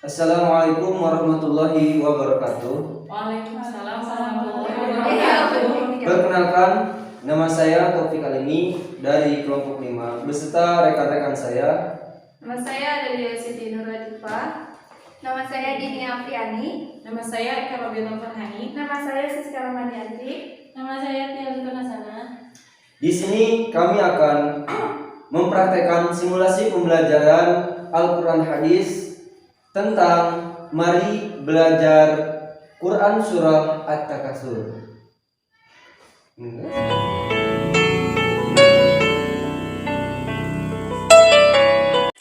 Assalamualaikum warahmatullahi wabarakatuh. Waalaikumsalam warahmatullahi wabarakatuh. Perkenalkan, nama saya Taufik Alimi dari kelompok 5 beserta rekan-rekan saya. Nama saya Adelia Siti Nur Latifah. Nama saya Dini Afriani. Nama saya Eka Robianto Farhani. Nama saya Siska Ramanianti. Nama saya Tia Nasana. Di sini kami akan mempraktekkan simulasi pembelajaran Al-Quran Hadis tentang mari belajar Quran Surah At-Takasur.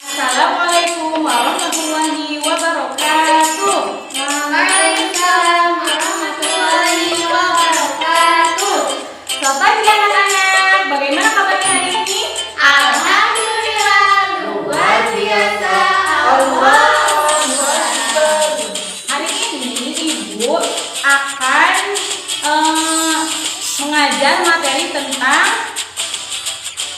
Assalamualaikum warahmatullahi wabarakatuh. Waalaikumsalam warahmatullahi wabarakatuh. Selamat pagi anak-anak. Bagaimana kabarnya hari ini? Alhamdulillah luar biasa. Hari ini Ibu akan mengajar materi tentang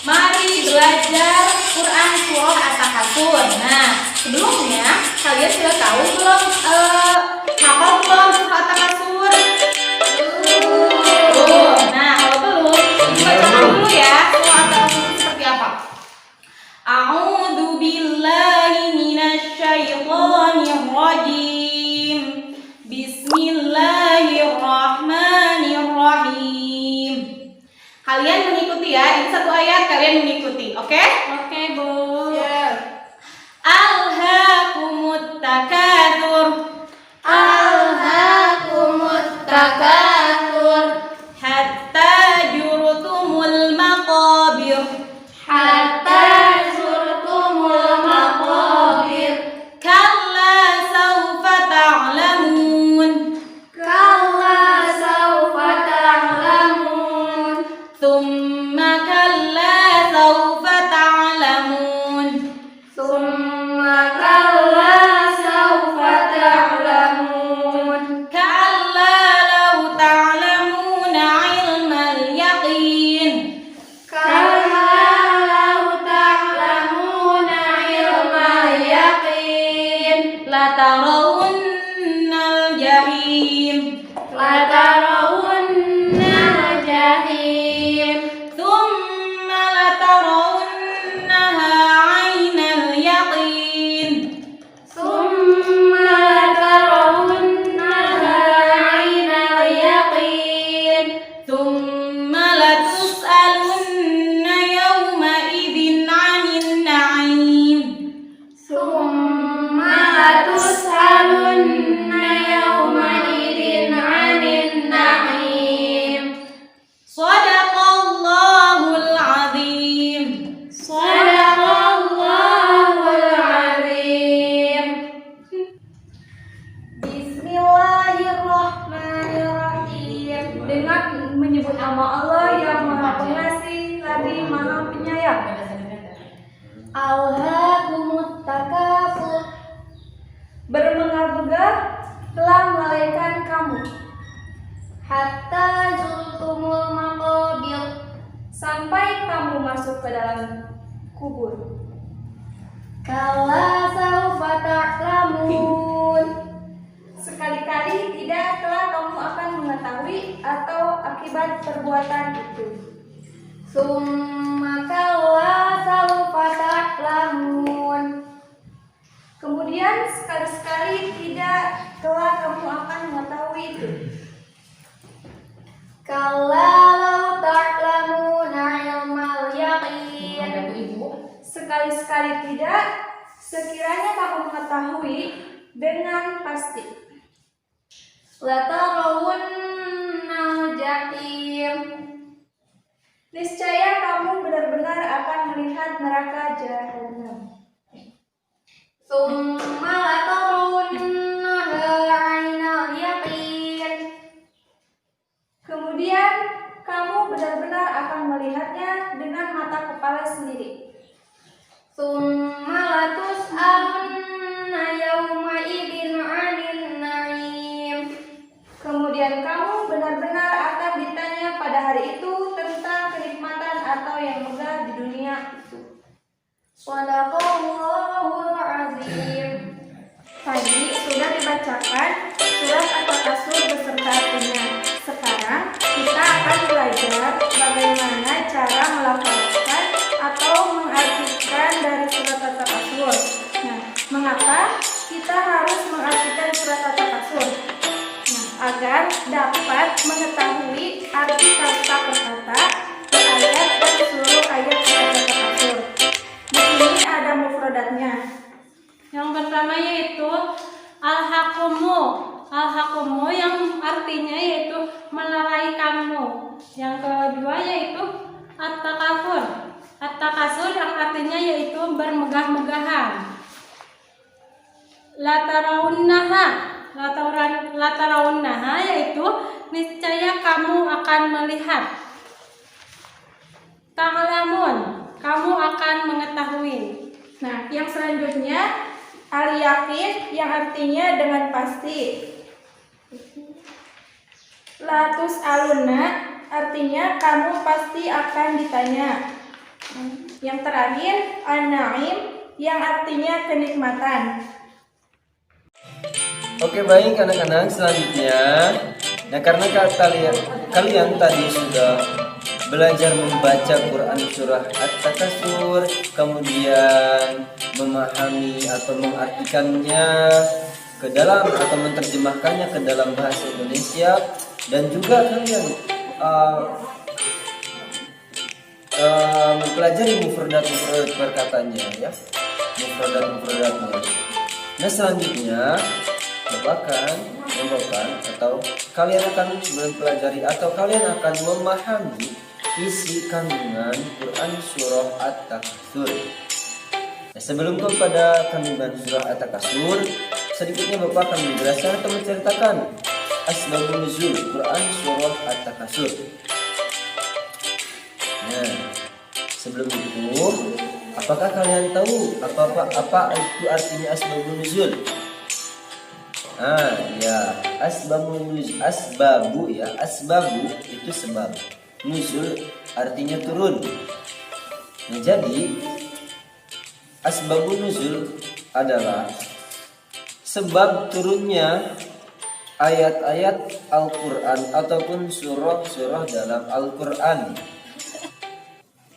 mari belajar Quran Surah At-Takasur. Nah, sebelumnya kalian sudah tahu belum hafal belum Surah At-Takasur? Belum. Nah, kalau belum, bacakan dulu ya Surah At-Takasur seperti apa. A'udzu billahi minasy syaithanir rajim. Bismillahirrahmanirrahim. Kalian mengikuti ya, ini satu ayat kalian mengikuti, oke? Oke, Bu. Alhaakumut takatsur. Alhaakumut takatsur Hatta jurtumul maqabir. hatta zurtumul maqabir. Kalla sawfa ta'lamun. Kalla sawfa ta'lamun. Thumma kalla sawfa ta'lamun. Summa kalla sawfa ta'lamun. Kalla law ta'lamuna 'ilmal yaqin. Kalla law ta'lamuna ilmal yaqin. Latarawunnal jahim. Latarawunnal jahim. Thumma latarawunnaha 'ainal yaqin. Summa latarawunnaha 'ainal yaqin. Thumma latus'alunna yawma idzin 'anil na'im. Summa latus'alunna yawma idin 'anil na'im. Shadaqallahul 'azim. Shadaqallahul 'azim. Bismillahirrahmanirrahim. Dengan menyebut nama Allah yang Maha Pengasih lagi Maha Penyayang. Alhaakumut takatsur. Bermegah-megah telah melalaikan kamu. Hatta zurtumul maqabir. Sampai kamu masuk ke dalam kubur. Kalla sawfa ta'lamun. Sekali-kali tidak kelak kamu akan mengetahui atau akibat perbuatan itu. Summa kalla sawfa ta'lamun. Kemudian sekali-sekali tidak kelak kamu akan mengetahui itu. Kalla law ta'lamuna ilmal yaqin. Sekali-sekali tidak, sekiranya kamu mengetahui dengan pasti. Latarawunnal jahim. Niscaya kamu benar-benar akan melihat neraka jahanam. Summa latarawunnaha 'ainal yaqin. Kemudian kamu benar-benar akan melihatnya dengan mata kepala sendiri. Summa latus'alunna yawma idin 'anil na'im. Kemudian kamu benar-benar akan ditanya pada hari itu tentang kenikmatan atau yang megah di dunia itu. Shadaqallahul azim. Mengapa kita harus mengartikan surat At-Takasur? Nah, agar dapat mengetahui arti kata per kata per ayat dan seluruh ayat surat At-Takasur. Di sini ada mufradatnya. Yang pertama yaitu al-hakumu. Al-hakumu yang artinya yaitu melalaikanmu. Yang kedua yaitu at-takasur. At-takasur yang artinya yaitu bermegah-megahan. Latarawunnaha yaitu niscaya kamu akan melihat. Ta'lamun, kamu akan mengetahui. Nah, yang selanjutnya al-yakin yang artinya dengan pasti. Latus aluna artinya kamu pasti akan ditanya. Yang terakhir an-naim yang artinya kenikmatan. Oke, baik anak-anak, selanjutnya. Nah, karena kalian tadi sudah belajar membaca Quran surah At-Takasur, kemudian memahami atau mengartikannya ke dalam atau menerjemahkannya ke dalam bahasa Indonesia, dan juga kalian mempelajari mufradat perkataannya, ya, mufradatnya. Nah, selanjutnya atau kalian akan mempelajari atau kalian akan memahami isi kandungan Quran surah At-Takasur. Nah, sebelum kepada kandungan surah At-Takasur, sedikitnya Bapak akan menjelaskan atau menceritakan asbabun nuzul Quran surah At-Takasur. Nah, sebelum itu, apakah kalian tahu apa itu artinya asbabun nuzul? Asbabu itu sebab, nuzul artinya turun. Nah, jadi asbabun nuzul adalah sebab turunnya ayat-ayat Al-Quran ataupun surah-surah dalam Al-Quran.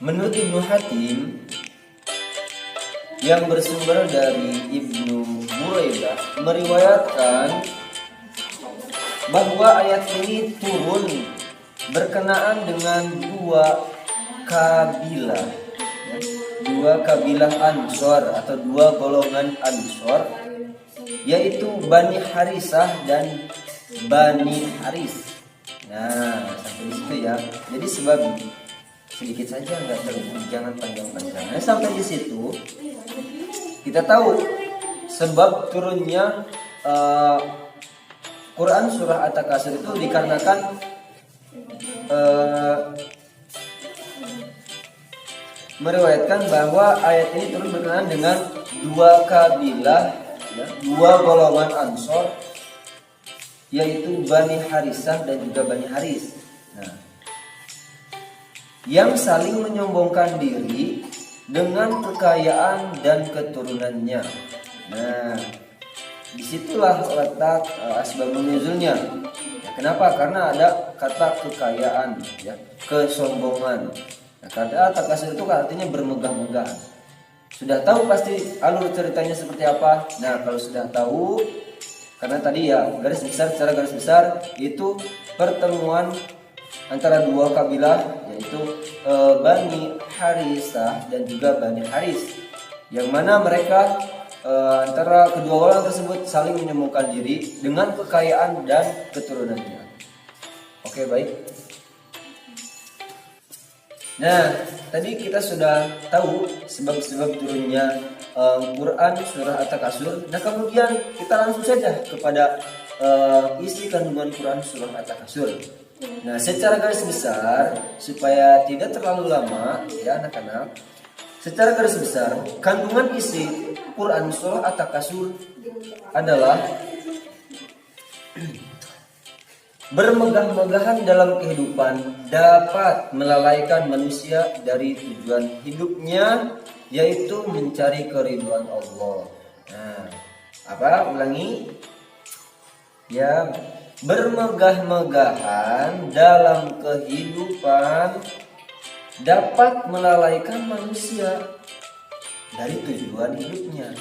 Menurut Ibnu Hatim yang bersumber dari Ibnu Buraidah meriwayatkan bahwa ayat ini turun berkenaan dengan dua kabilah Ansor atau dua golongan Ansor, yaitu Bani Harisah dan Bani Haris. Nah, sampai di situ ya. Jadi sebab sedikit saja, nggak terlalu, jangan panjang-panjang. Nah, sampai di situ kita tahu sebab turunnya Quran surah At-Takasur itu dikarenakan meriwayatkan bahwa ayat ini turun berkenaan dengan dua kabilah, ya, dua golongan Ansor, yaitu Bani Harisah dan juga Bani Haris. Nah, yang saling menyombongkan diri dengan kekayaan dan keturunannya. Nah, disitulah letak asbabun nuzulnya. Ya, kenapa? Karena ada kata kekayaan, ya, kesombongan. Nah, kata Takasur itu artinya bermegah-megah. Sudah tahu pasti alur ceritanya seperti apa. Nah, kalau sudah tahu, karena tadi ya secara garis besar itu pertemuan antara dua kabilah, yaitu Bani Harisah dan juga Bani Haris, yang mana mereka antara kedua orang tersebut saling menyembuhkan diri dengan kekayaan dan keturunannya. Oke, baik. Nah, tadi kita sudah tahu sebab-sebab turunnya Quran surah At-Takasur. Nah, kemudian kita langsung saja kepada isi kandungan Quran surah At-Takasur. Nah, secara garis besar supaya tidak terlalu lama, ya anak-anak, secara garis besar kandungan isi Quran surah At-Takasur adalah bermegah-megahan dalam kehidupan dapat melalaikan manusia dari tujuan hidupnya, yaitu mencari keridhaan Allah. Nah, apa? Ulangi. Ya, bermegah-megahan dalam kehidupan dapat melalaikan manusia dari tujuan hidupnya.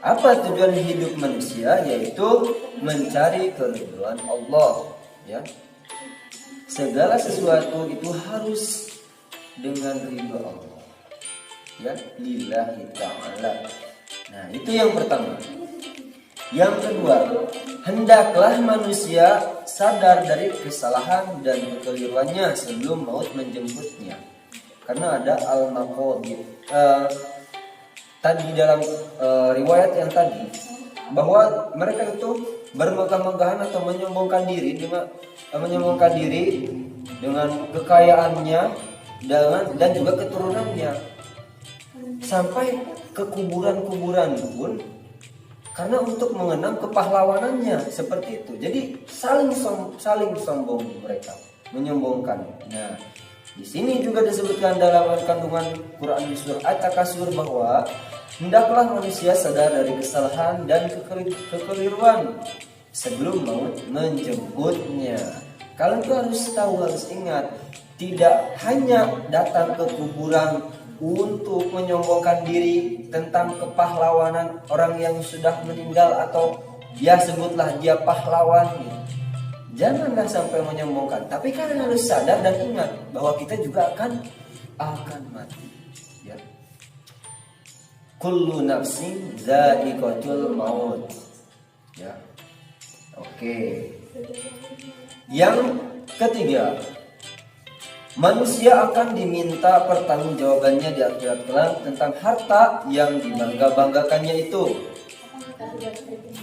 Apa tujuan hidup manusia? Yaitu mencari keridhaan Allah, ya. Segala sesuatu itu harus dengan ridha Allah, ya, lillahi ta'ala. Nah, itu yang pertama. Yang kedua, hendaklah manusia sadar dari kesalahan dan kekeliruannya sebelum maut menjemputnya. Karena ada al-maqabir. Tadi dalam riwayat yang tadi bahwa mereka itu bermegah-megahan atau menyombongkan diri dengan kekayaannya dan juga keturunannya sampai ke kuburan-kuburan pun karena untuk mengenang kepahlawanannya seperti itu. Jadi saling sombong mereka, menyombongkan. Nah, di sini juga disebutkan dalam kandungan Quran di surah At-Takasur bahwa hendaklah manusia sadar dari kesalahan dan kekeliruan sebelum maut menjemputnya. Kalian tuh harus tahu, harus ingat, tidak hanya datang ke kuburan untuk menyombongkan diri tentang kepahlawanan orang yang sudah meninggal atau ya sebutlah dia pahlawan. Janganlah sampai menyombongkan, tapi kalian harus sadar dan ingat bahwa kita juga akan mati, ya. Kullu nafsin za'iqatul maut, ya. Oke. Yang ketiga, manusia akan diminta pertanggungjawabannya di akhirat kelak tentang harta yang dibangga-banggakannya itu.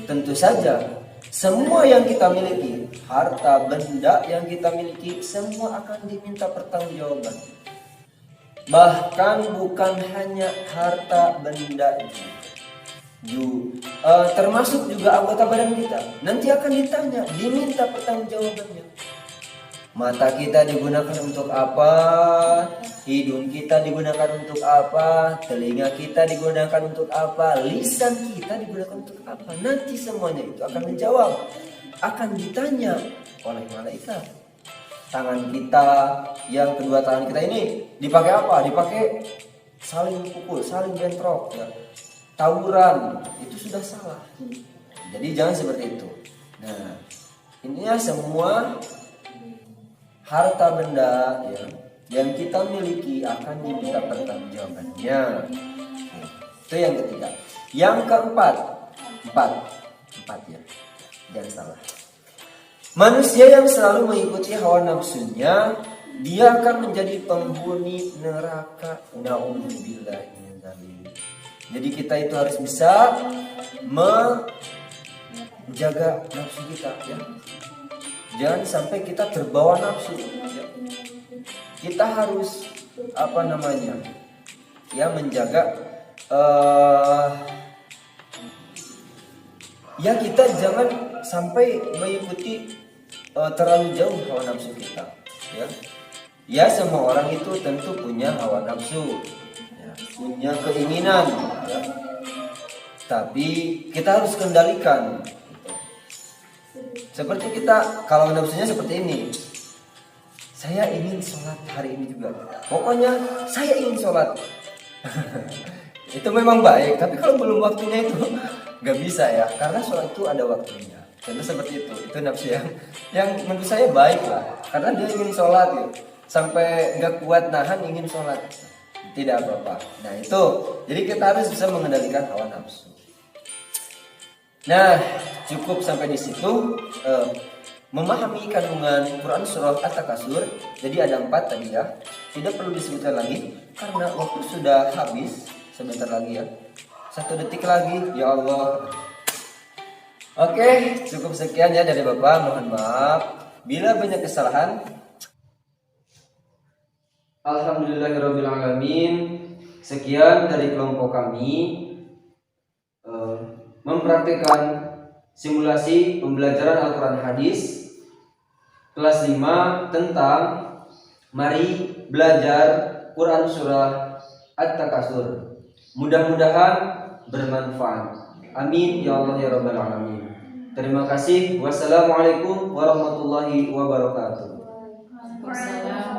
Tentu saja, semua yang kita miliki, harta benda yang kita miliki, semua akan diminta pertanggungjawaban. Bahkan bukan hanya harta benda termasuk juga anggota badan kita. Nanti akan ditanya, diminta pertanggungjawabannya. Mata kita digunakan untuk apa? Hidung kita digunakan untuk apa? Telinga kita digunakan untuk apa? Lisan kita digunakan untuk apa? Nanti semuanya itu akan menjawab, akan ditanya oleh malaikat. Tangan kita, yang kedua tangan kita ini dipakai apa? Dipakai saling pukul, saling bentrok, ya. Tawuran, itu sudah salah. Jadi jangan seperti itu. Nah, ininya semua harta benda, ya, yang kita miliki akan diminta pertanggungjawabannya. Itu yang ketiga. Yang keempat, empat ya, jangan salah. Manusia yang selalu mengikuti hawa nafsunya, dia akan menjadi penghuni neraka. Na'udzubillah min dzalik. Jadi kita itu harus bisa menjaga nafsu kita, ya. Jangan sampai kita terbawa nafsu, ya. Kita harus menjaga ya, kita jangan sampai mengikuti terlalu jauh hawa nafsu kita, ya. Ya, semua orang itu tentu punya hawa nafsu, ya, punya keinginan, ya. Tapi kita harus kendalikan. Seperti kita, kalau nafsunya seperti ini, saya ingin sholat hari ini juga, pokoknya saya ingin sholat. Itu memang baik, tapi kalau belum waktunya itu nggak bisa, ya, karena sholat itu ada waktunya. Tentu seperti itu nafsu yang menurut saya baik lah, karena dia ingin sholat, ya, sampai nggak kuat nahan ingin sholat, tidak apa-apa. Nah itu, jadi kita harus bisa mengendalikan hawa nafsu. Nah, cukup sampai di situ. Memahami kandungan Quran surah At-Takasur. Jadi ada 4 tadi, ya. Tidak perlu disebutkan lagi karena waktu sudah habis. Sebentar lagi, ya. 1 detik lagi. Ya Allah. Oke, cukup sekian ya dari Bapak. Mohon maaf bila banyak kesalahan. Alhamdulillahirrabbilalamin. Sekian dari kelompok kami mempraktikkan simulasi pembelajaran Al-Quran Hadis kelas 5 tentang mari belajar Quran surah At-Takasur. Mudah-mudahan bermanfaat. Amin ya Allah ya Rabbal Alamin. Terima kasih. Wassalamualaikum warahmatullahi wabarakatuh. Waalaikumsalam.